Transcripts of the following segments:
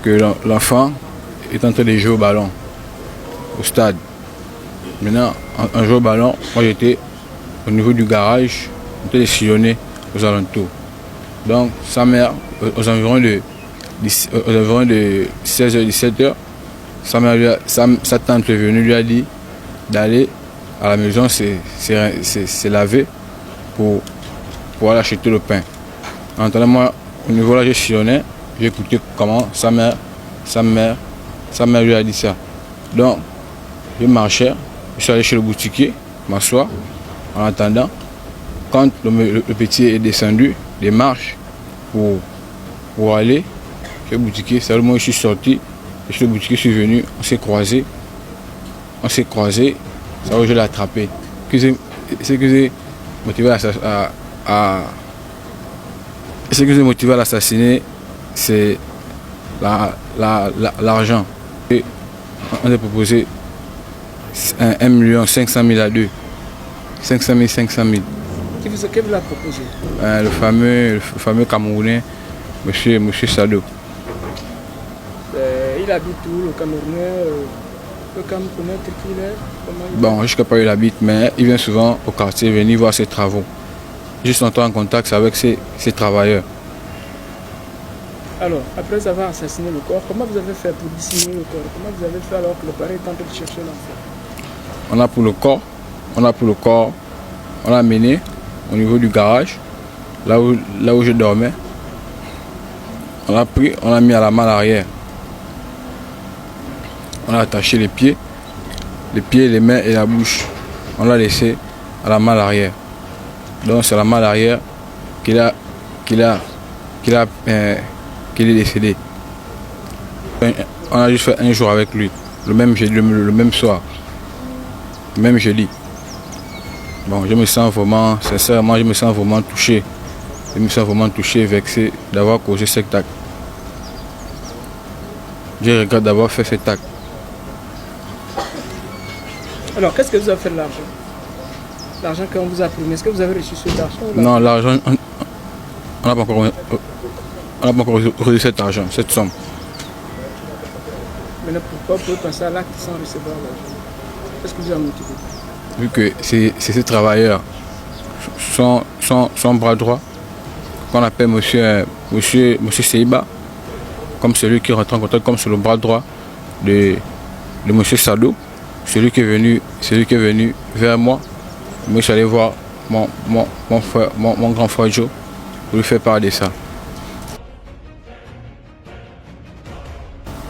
que l'enfant est en train de jouer au ballon au stade. Maintenant, en jouant au ballon, moi j'étais au niveau du garage, on était sillonné aux alentours. Donc sa mère, aux environs de 16h, 17h, sa tante est venue, lui a dit d'aller à la maison, c'est laver pour aller acheter le pain. En attendant, moi, au niveau là, je sillonnais, j'ai écouté comment sa mère lui a dit ça. Donc, je marchais, je suis allé chez le boutiquier, m'asseoir, en attendant. Quand le petit est descendu des marches pour aller chez le boutiquier, c'est le moment où je suis sorti, et chez le boutiquier, je suis venu, on s'est croisés, ça où je l'ai attrapé. Ce que j'ai motivé à l'assassiner, c'est l'argent. On a proposé 1 500 000 à deux. 500 000. Qui vous l'a proposé? Le fameux Camerounais, monsieur Sado. Il habite où, le Camerounais? Le Camerounais, tel qu'il est? Bon, jusqu'à pas il habite, mais il vient souvent au quartier venir voir ses travaux. Juste entrer en contact avec ses travailleurs. Alors, après avoir assassiné le corps, comment vous avez fait pour dissimuler le corps? Comment vous avez fait alors que le père est en train de chercher l'enfant? On a pour le corps, on l'a mené au niveau du garage, là où je dormais. On l'a pris, on l'a mis à la malle arrière. On a attaché les pieds, les mains et la bouche. On l'a laissé à la malle arrière. Donc c'est la malle arrière qu'il est décédé. On a juste fait un jour avec lui, le même soir, le même jeudi. Bon, je me sens vraiment, sincèrement, touché. Je me sens vraiment touché, vexé d'avoir causé cet acte. Je regrette d'avoir fait cet acte. Alors, qu'est-ce que vous avez fait de l'argent? L'argent qu'on vous a promis, est-ce que vous avez reçu cet argent? Non, l'argent, on n'a pas encore reçu cet argent, cette somme. Mais pourquoi vous pouvez passer à l'acte sans recevoir l'argent? Qu'est-ce que vous avez motivé? Vu que c'est ce travailleur, son bras droit, qu'on appelle monsieur Seiba, comme celui qui rentre en contact, comme sur le bras droit de monsieur Sado, celui qui est venu vers moi. Moi, je suis allé voir mon grand frère Joe pour lui faire part de ça.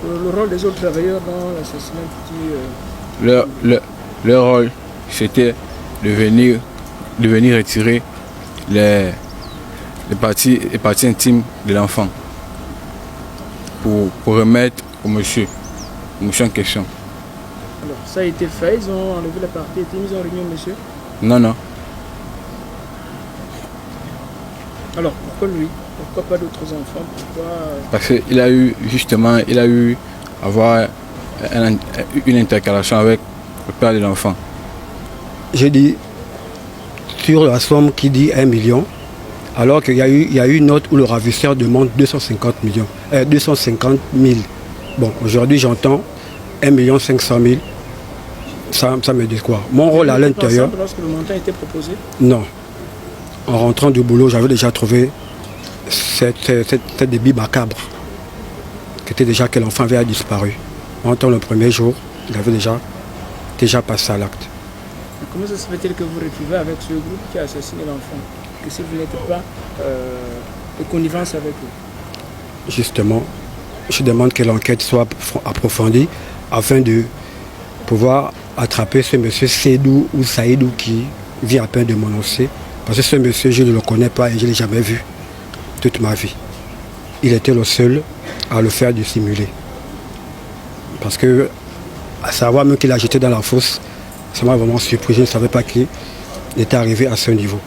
Le rôle des autres travailleurs dans l'assassinat Leur rôle, c'était de venir retirer les parties intimes de l'enfant pour remettre au monsieur en question. Alors, ça a été fait, ils ont enlevé la partie intime, ils ont remis au monsieur? Non. Alors, pourquoi lui? Pourquoi pas d'autres enfants? Parce qu'il a eu une intercalation avec le père de l'enfant. J'ai dit sur la somme qui dit 1 million, alors qu'il y a eu une note où le ravisseur demande 250 000. Bon, aujourd'hui j'entends 1 500 000. Ça me dit quoi? Mon rôle à l'intérieur. Lorsque le montant était proposé? Non. En rentrant du boulot, j'avais déjà trouvé cette débit macabre, qui était déjà que l'enfant avait disparu. En rentrant le premier jour, il avait déjà passé à l'acte. Comment ça se fait-il que vous retrouvez avec ce groupe qui a assassiné l'enfant? Que si vous n'êtes pas de connivence avec eux? Justement, je demande que l'enquête soit approfondie afin de pouvoir attraper ce monsieur Seydou ou Saïdou qui vient à peine de m'annoncer. Parce que ce monsieur, je ne le connais pas et je ne l'ai jamais vu toute ma vie. Il était le seul à le faire dissimuler. Parce que, à savoir même qu'il a jeté dans la fosse, ça m'a vraiment surpris. Je ne savais pas qu'il était arrivé à ce niveau.